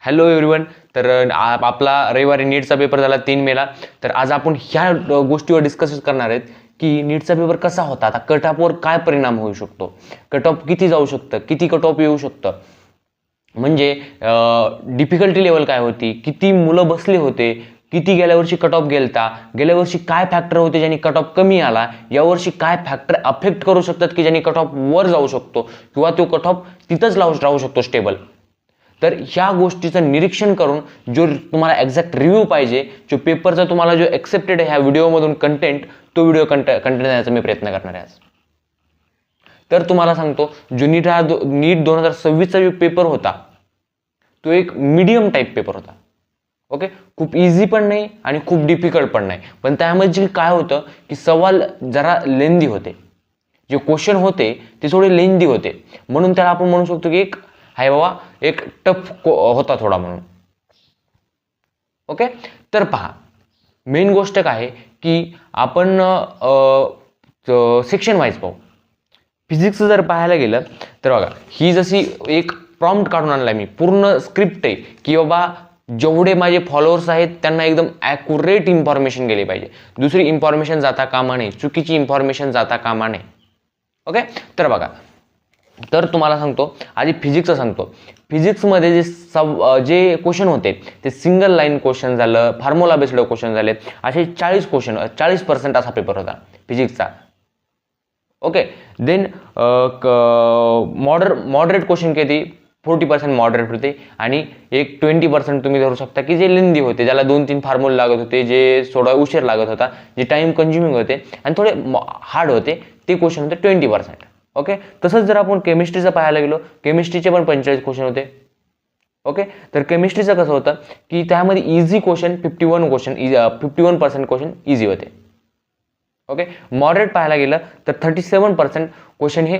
Hello everyone. तर आपला रविवारी नीटचा पेपर झाला 3 मेला. तर आज आपण ह्या गोष्टीवर डिस्कस करणार आहेत की नीटचा पेपर कसा होता, आता कट ऑफवर काय परिणाम होऊ शकतो, कट ऑफ किती जाऊ शकतं, किती कट ऑफ येऊ शकतं, म्हणजे डिफिकल्टी लेवल काय होती, किती मुलं बसले होते, किती गेल्या वर्षी कट ऑफ गेलता, गेल्या वर्षी काय फॅक्टर होते ज्यांनी कट ऑफ कमी आला, यावर्षी काय फॅक्टर अफेक्ट करू शकतात की ज्यांनी कट ऑफ वर जाऊ शकतो किंवा तो कट ऑफ तिथंच राहू शकतो स्टेबल. तर ह्या गोष्टीचं निरीक्षण करून जो तुम्हाला एक्झॅक्ट रिव्ह्यू पाहिजे, जो पेपरचा तुम्हाला जो एक्सेप्टेड आहे ह्या व्हिडिओमधून कंटेंट, तो व्हिडिओ कंटेंट देण्याचा मी प्रयत्न करणार आहे आज. तर तुम्हाला सांगतो, जो नीट 2026चा जो पेपर होता तो एक मीडियम टाईप पेपर होता. ओके, खूप इझी पण नाही आणि खूप डिफिकल्ट पण नाही, पण त्यामध्ये काय होतं की सवाल जरा लेंदी होते, जे क्वेश्चन होते ते थोडे लेंदी होते, म्हणून त्याला आपण म्हणू शकतो की एक हाय बाबा एक टफ होता थोडा म्हणून. ओके, तर पहा मेन गोष्ट काय आहे की आपण सेक्शन वाईज पाहू. फिजिक्स जर पाहायला गेलं तर बघा, ही जशी एक प्रॉम्प्ट काढून आणलाय मी, पूर्ण स्क्रिप्ट आहे की बाबा जेवढे माझे फॉलोअर्स आहेत त्यांना एकदम ॲक्युरेट इन्फॉर्मेशन गेली पाहिजे, दुसरी इन्फॉर्मेशन जाता कामा नये, चुकीची इन्फॉर्मेशन जाता कामा नये. ओके, तर बघा, तर तुम्हाला सांगतो आधी फिजिक्सचं सांगतो. फिजिक्समध्ये जे क्वेश्चन होते ते सिंगल लाईन क्वेश्चन झालं, फॉर्म्युला बेस्ड क्वेश्चन झाले, असे 40 क्वेश्चन, 40% असा पेपर होता फिजिक्सचा. ओके, देन मॉडरेट क्वेश्चन किती, 40% मॉडरेट होते आणि एक 20% तुम्ही धरू शकता की जे लेंदी होते, ज्याला 2-3 फॉर्म्युला लागत होते, जे थोडा उशीर लागत होता, जे टाइम कन्झ्युमिंग होते आणि थोडे हार्ड होते, ते क्वेश्चन होते 20%. ओके, तसंच जर आपण केमिस्ट्रीचं पाहायला गेलो, केमिस्ट्रीचे पण 45 क्वेश्चन होते. ओके, तर केमिस्ट्रीचं कसं होतं की त्यामध्ये इझी क्वेश्चन 51% क्वेश्चन इझी होते. ओके, मॉडरेट पाहायला गेलं तर 37% क्वेश्चन हे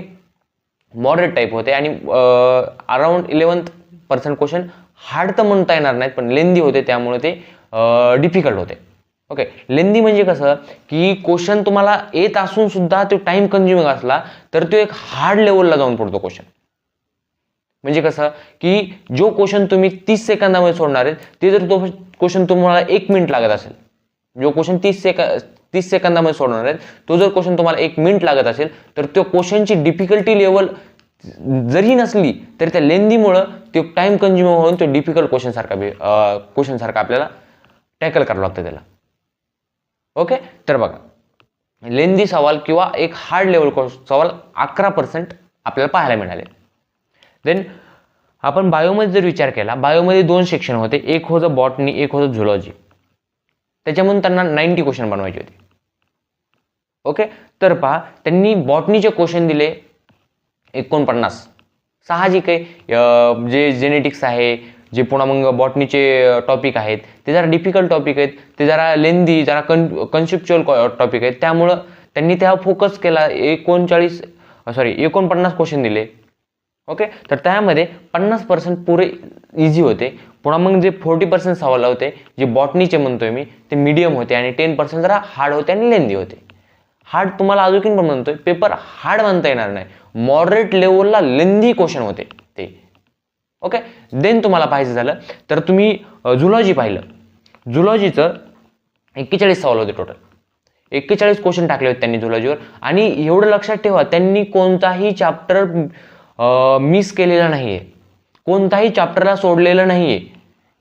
मॉडरेट टाईप होते आणि अराउंड 11% क्वेश्चन हार्ड तर म्हणता येणार नाहीत, पण लेंदी होते, त्यामुळे ते डिफिकल्ट होते. ओके, लेंदी म्हणजे कसं की क्वेश्चन तुम्हाला येत असून सुद्धा तो टाइम कन्झ्युमिंग असला तर तो एक हार्ड लेवलला जाऊन पडतो क्वेश्चन. म्हणजे कसं की जो क्वेश्चन तुम्ही 30 सेकंदामध्ये सोडणार आहे, ते जर तो क्वेश्चन तुम्हाला 1 मिनिट लागत असेल, जो क्वेश्चन 30 सेकंदामध्ये सोडणार आहे, तो जर क्वेश्चन तुम्हाला 1 मिनिट लागत असेल, तर त्या क्वेश्चनची डिफिकल्टी लेवल जरी नसली तरी त्या लेंदीमुळं तो टाइम कन्झ्युमिंग होऊन तो डिफिकल्ट क्वेश्चन सारखा आपल्याला टॅकल करावं लागतं त्याला. ओके, तर बघा, लेंदी सवाल किंवा एक हार्ड लेवल सवाल 11% आपल्याला पाहायला मिळाले. देन आपण बायोमध्ये जर विचार केला, बायोमध्ये 2 सेक्शन होते, एक होतं बॉटनी, एक होतं झुलॉजी. त्याच्यामधून त्यांना 90 क्वेश्चन बनवायचे होते. ओके, तर पहा त्यांनी बॉटनीचे क्वेश्चन दिले 49. साहजिक आहे, जे जेनेटिक्स आहे, जे पुन्हा मग बॉटनीचे टॉपिक आहेत ते जरा डिफिकल्ट टॉपिक आहेत, ते जरा लेंदी, जरा कन्सेप्च्युअल टॉपिक आहेत, त्यामुळं त्यांनी त्या फोकस केला. 49 क्वेश्चन दिले. ओके, तर त्यामध्ये 50% पुरे इझी होते. पुन्हा मग जे 40% सवाल होते, जे बॉटनीचे म्हणतोय मी, ते मीडियम होते आणि 10% जरा हार्ड होते आणि लेंदी होते. हार्ड तुम्हाला अजून पण म्हणतोय, पेपर हार्ड म्हणता येणार नाही, मॉडरेट लेवलला लेंदी क्वेश्चन होते ते. ओके, देन तुम्हाला पाहायचं झालं तर तुम्ही झुलॉजी पाहिलं. झुलॉजीचं 41 सवाल होते टोटल, 41 क्वेश्चन टाकले होते त्यांनी झुलॉजीवर. आणि एवढं लक्षात ठेवा, त्यांनी कोणताही चॅप्टर मिस केलेला नाहीये, कोणताही चॅप्टरला सोडलेलं नाहीये.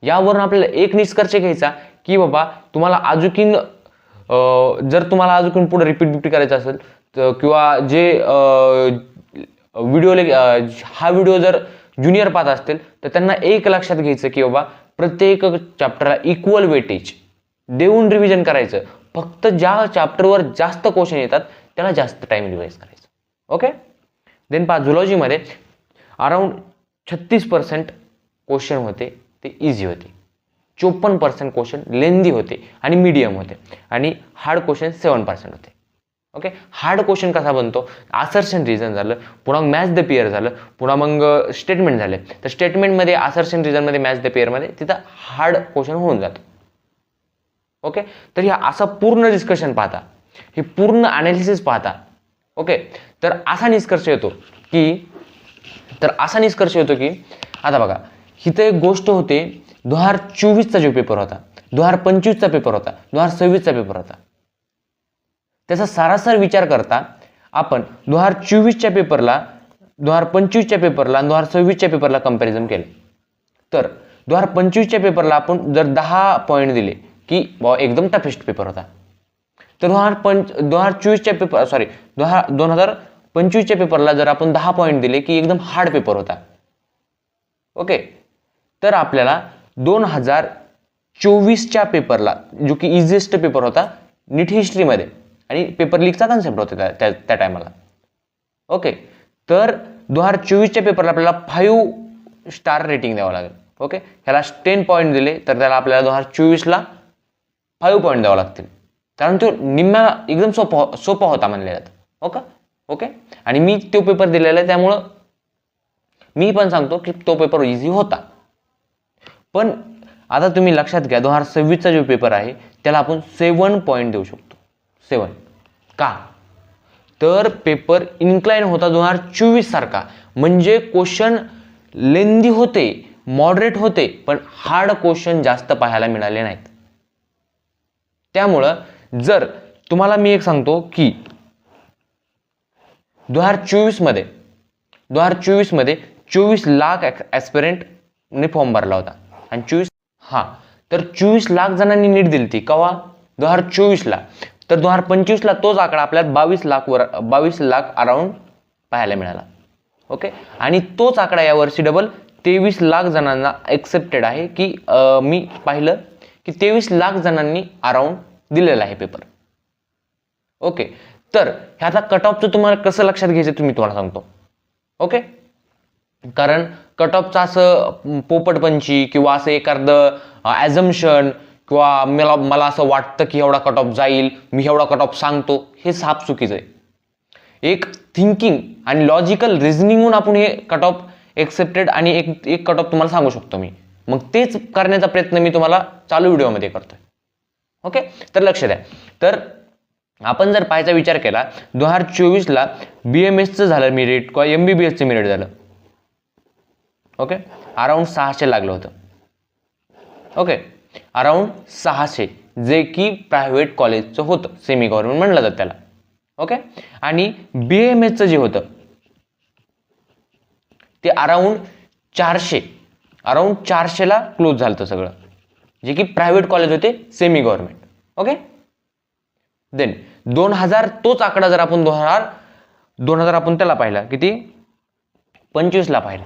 यावरून आपल्याला एक निष्कर्ष घ्यायचा की बाबा तुम्हाला अजून जर तुम्हाला अजून पुढे रिपीट करायचं असेल किंवा जे हा व्हिडिओ जर ज्युनियर पाहत असतील तर त्यांना एक लक्षात घ्यायचं की बाबा प्रत्येक चॅप्टरला इक्वल वेटेज देऊन रिव्हिजन करायचं. फक्त ज्या चॅप्टरवर जास्त क्वेश्चन येतात त्याला जास्त टाइम रिवाइज करायचं. ओके, देन पहा झुलॉजीमध्ये अराउंड 36% क्वेश्चन होते ते इझी होते, 54% क्वेश्चन लेंदी होते आणि मीडियम होते आणि हार्ड क्वेश्चन 7% होते. ओके, हार्ड क्वेश्चन कसा बनतो, असर्शन रिझन झालं, पुन्हा मॅच द पेअर झालं, पुन्हा मग स्टेटमेंट झाले. तर स्टेटमेंटमध्ये, असर्शन रिझनमध्ये, मॅच द पेअरमध्ये तिथं हार्ड क्वेश्चन होऊन जातो. ओके, तर ह्या असा पूर्ण डिस्कशन पाहता, हे पूर्ण अनालिसिस पाहता. ओके, तर असा निष्कर्ष येतो की आता बघा, इथं एक गोष्ट होते, 2024चा जो पेपर होता, 2025चा पेपर होता, 2026चा पेपर होता, त्याचा सारासार विचार करता आपण 2024च्या पेपरला, 2025च्या पेपरला आणि 2026च्या पेपरला कंपॅरिझन केलं, तर 2025च्या पेपरला आपण जर 10 पॉईंट दिले की एकदम टफेस्ट पेपर होता, तर 2024च्या पेपर 2025च्या पेपरला जर आपण 10 पॉईंट दिले की एकदम हार्ड पेपर होता. ओके, तर आपल्याला 2024च्या पेपरला, जो की इझिएस्ट पेपर होता नीट हिस्ट्रीमध्ये, आणि पेपर लीकचा कन्सेप्ट होता त्या टायमाला. ओके, तर 2024च्या पेपरला आपल्याला 5 स्टार रेटिंग द्यावं लागेल. ओके, ह्याला 10 पॉईंट दिले तर त्याला आपल्याला 2024ला 5 पॉईंट द्यावं लागतील, कारण तो निम्म्या एकदम सोपा होता म्हणले जातं. ओके, आणि मी तो पेपर दिलेला आहे, त्यामुळं मी पण सांगतो की तो पेपर इझी होता. पण आता तुम्ही लक्षात घ्या, 2026चा जो पेपर आहे त्याला आपण 7 पॉईंट देऊ शकतो. 7 का? तर पेपर इन्क्लाइन होता 2024 सारखा, म्हणजे क्वेश्चन लेंदी होते, मॉडरेट होते, पण हार्ड क्वेश्चन जास्त पाहायला मिळाले नाहीत. त्यामुळं जर तुम्हाला मी एक सांगतो की 2024मध्ये 24 लाख ॲस्पिरंटने फॉर्म भरला होता, आणि 24 लाख जणांनी नीट दिली ती कवा? 2024ला. तर 2025ला तोच आकडा आपल्यात 22 लाख अराउंड पाहायला मिळाला. ओके, आणि तोच आकडा यावर्षी डबल 23 लाख जणांना एक्सेप्टेड आहे, की मी पाहिलं की 23 लाख जणांनी अराउंड दिलेला आहे पेपर. ओके, तर ह्याचा कट ऑफचं तुम्हाला कसं लक्षात घ्यायचं तुम्हाला सांगतो. ओके, कारण कट ऑफचं असं पोपटपंची किंवा असं एखादं ॲझम्पशन किंवा मला असं वाटतं की एवढा कट ऑफ जाईल, मी एवढा कट ऑफ सांगतो, हे साफ चुकीचं आहे. एक थिंकिंग आणि लॉजिकल रिझनिंगहून आपण हे कट ऑफ एक्सेप्टेड आणि एक कट ऑफ तुम्हाला सांगू शकतो मी. मग तेच करण्याचा प्रयत्न मी तुम्हाला चालू व्हिडिओमध्ये करतोय. ओके, तर लक्ष द्या. तर आपण जर पाहायचा विचार केला, 2024ला BMSचं झालं मेरिट किंवा MBBSचं मेरिट झालं. ओके, अराउंड 600 लागलं होतं. ओके, अराउंड 600, जे की प्रायव्हेट कॉलेजचं होतं, सेमी गव्हर्नमेंट म्हणलं जातं त्याला. ओके, आणि BMSचं जे होतं ते अराउंड 400ला क्लोज झालं होतं सगळं, जे की प्रायव्हेट कॉलेज होते, सेमी गव्हर्नमेंट. ओके, देन 2000 तोच आकडा जर आपण 2000 आपण त्याला पाहिला, किती 25ला पाहिला,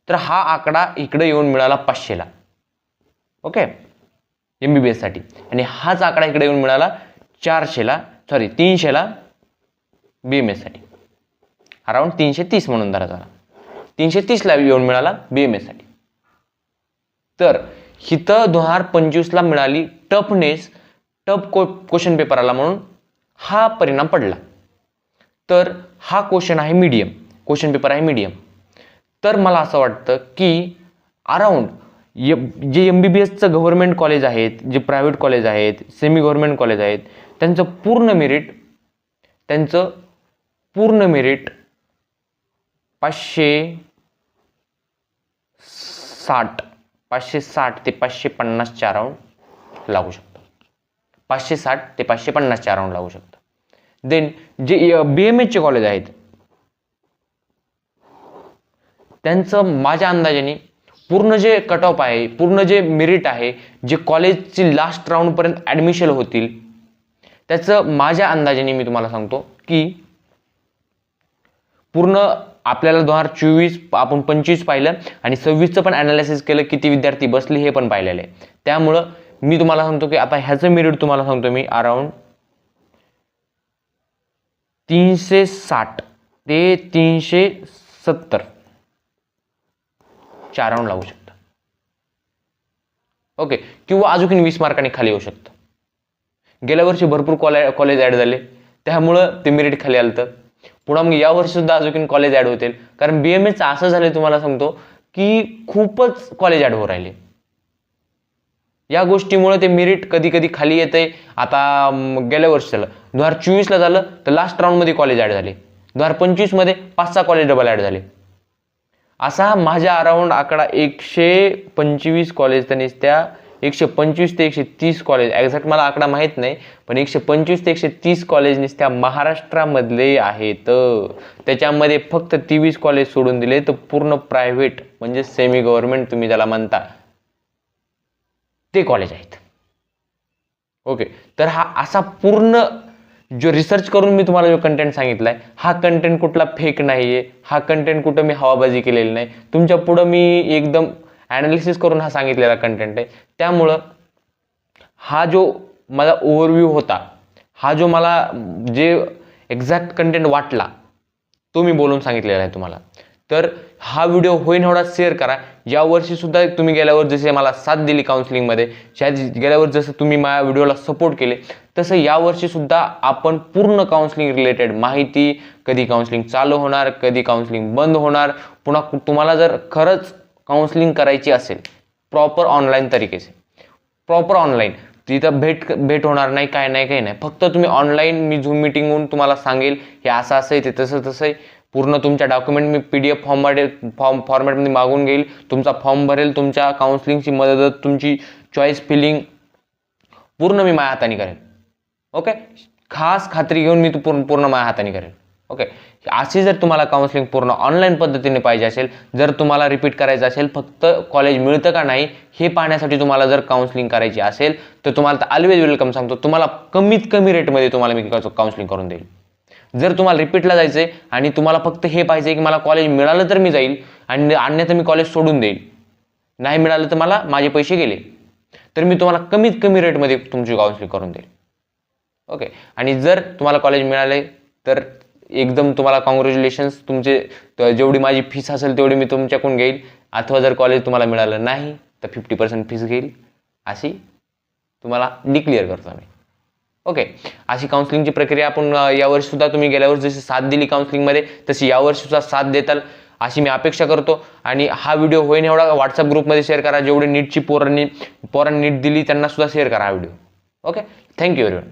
तर हा आकडा इकडे येऊन मिळाला 500ला. ओके, MBBS साठी, आणि हाच आकडा इकडे येऊन मिळाला 300ला BMS साठी. अराउंड 330 म्हणून धरा, 330ला येऊन मिळाला BMS साठी. तर इथं 2025ला मिळाली टफ क्वेश्चन पेपर आला म्हणून हा परिणाम पडला. तर हा क्वेश्चन आहे मीडियम, क्वेश्चन पेपर आहे मीडियम. तर मला असं वाटतं की अराउंड जे MBBSचं गव्हर्नमेंट कॉलेज आहेत, जे प्रायव्हेट कॉलेज आहेत, सेमी गव्हर्नमेंट कॉलेज आहेत, त्यांचं पूर्ण मेरिट 560 ते 550 अराउंड लागू शकतं. 560 ते 550 अराउंड लागू शकतं. देन जे BMSचे कॉलेज आहेत त्यांचं माझ्या अंदाजाने पूर्ण जे कट ऑफ आहे, पूर्ण जे मेरिट आहे, जे कॉलेजची लास्ट राऊंड पर्यंत ऍडमिशन होतील, त्याचं माझ्या अंदाजाने मी तुम्हाला सांगतो की पूर्ण आपल्याला 2024 आपण 25 पाहिलं आणि 26चं पण अनालिसिस केलं, किती विद्यार्थी बसले हे पण पाहिलेलं आहे. त्यामुळं मी तुम्हाला सांगतो की आता ह्याचं मेरिट तुम्हाला सांगतो मी अराउंड 360 ते 370 राऊंड लागू शकतं. ओके, किंवा अजून 20 मार्कांनी खाली येऊ शकतं. गेल्या वर्षी भरपूर कॉलेज ऍड झाले, त्यामुळं ते मेरिट खाली आलं. पुन्हा मग या वर्षी सुद्धा अजून कॉलेज ऍड होतील, कारण BMSचं असं झालं तुम्हाला सांगतो की खूपच कॉलेज ऍड हो राहिले. या गोष्टीमुळे ते मेरिट कधी कधी खाली येते. आता गेल्या वर्षी झालं, 2024ला झालं तर लास्ट राऊंड मध्ये कॉलेज ऍड झाले, 2025 मध्ये 5-6 कॉलेज डबल ऍड झाले. असा माझ्या अराउंड आकडा 125 कॉलेज तर नुसत्या 125 ते 130 कॉलेज, एक्झॅक्ट मला आकडा माहीत नाही, पण 125 ते 130 कॉलेज नुसत्या महाराष्ट्रामधले आहेत. त्याच्यामध्ये फक्त 23 कॉलेज सोडून दिले तर पूर्ण प्रायव्हेट म्हणजे सेमी गव्हर्नमेंट तुम्ही ज्याला म्हणता ते कॉलेज आहेत. ओके, तर हा असा पूर्ण जो रिसर्च करून मी तुम्हाला जो कंटेंट सांगितलाय, हा कंटेंट कुठला फेक नाहीये, हा कंटेंट कुठं मी हवाबाजी केलेली नाही, तुमच्या पुढं मी एकदम ॲनालिसिस करून हा सांगितलेला कंटेंट आहे. त्यामुळं हा जो माझा ओव्हरव्ह्यू होता, हा जो मला जे एक्झॅक्ट कंटेंट वाटला तो मी बोलून सांगितलेला आहे तुम्हाला. तर हा व्हिडिओ होईन एवढा शेअर करा. यावर्षी सुद्धा तुम्ही गेल्यावर जसे मला साथ दिली काउन्सिलिंगमध्ये, गेल्यावर जसं तुम्ही माझ्या व्हिडिओला सपोर्ट केले, तसं यावर्षी सुद्धा आपण पूर्ण काउन्सिलिंग रिलेटेड माहिती, कधी काउन्सिलिंग चालू होणार, कधी काउन्सिलिंग बंद होणार, पुन्हा तुम्हाला जर खरंच काउन्सिलिंग करायची असेल प्रॉपर ऑनलाईन तरीके प्रॉपर ऑनलाईन, तिथं भेट होणार नाही, काय नाही, काही नाही, फक्त तुम्ही ऑनलाईन मी झूम मीटिंग होऊन तुम्हाला सांगेल हे असं असं आहे, ते तसं तसं आहे, पूर्ण तुमच्या डॉक्युमेंट मी PDF फॉर्मॅटमध्ये मागून घेईल, तुमचा फॉर्म भरेल, तुमच्या काउन्सिलिंगची मदत, तुमची चॉईस फिलिंग पूर्ण मी माझ्या हाताने करेल. ओके, खास खात्री घेऊन मी पूर्ण माझ्या हाताने करेल. ओके, अशी जर तुम्हाला काउन्सिलिंग पूर्ण ऑनलाईन पद्धतीने पाहिजे असेल, जर तुम्हाला रिपीट करायचं असेल, फक्त कॉलेज मिळतं का नाही हे पाहण्यासाठी तुम्हाला जर काउन्सिलिंग करायची असेल, तर तुम्हाला तर ऑलवेज वेलकम सांगतो, तुम्हाला कमीत कमी रेटमध्ये तुम्हाला मी काउन्सिलिंग करून देईल. जर तुम्हाला रिपीटला जायचं आहे आणि तुम्हाला फक्त हे पाहिजे की मला कॉलेज मिळालं तर मी जाईल आणि अन्यथा मी कॉलेज सोडून देईल, नाही मिळालं तर मला माझे पैसे गेले, तर मी तुम्हाला कमीत कमी रेटमध्ये तुमची काउन्सिलिंग करून देईल. ओके, आणि जर तुम्हाला कॉलेज मिळाले तर एकदम तुम्हाला कॉंग्रॅच्युलेशन्स, तुमचे जेवढी माझी फीस असेल तेवढी मी तुमच्याकडून घेईल, अथवा जर कॉलेज तुम्हाला मिळालं नाही तर 50% फीस घेईल, अशी तुम्हाला डिक्लेअर करतो मी. ओके, अशी काउन्सिलिंगची प्रक्रिया आपण यावर्षी सुद्धा तुम्ही गेल्यावर्षी जशी साथ दिली काउन्सिलिंगमध्ये तशी यावर्षी सुद्धा साथ देताल अशी मी अपेक्षा करतो. आणि हा व्हिडिओ होईन एवढा व्हॉट्सअप ग्रुपमध्ये शेअर करा, जेवढे नीटची पोरांनी नीट दिली त्यांना सुद्धा शेअर करा हा व्हिडिओ. Okay, thank you everyone.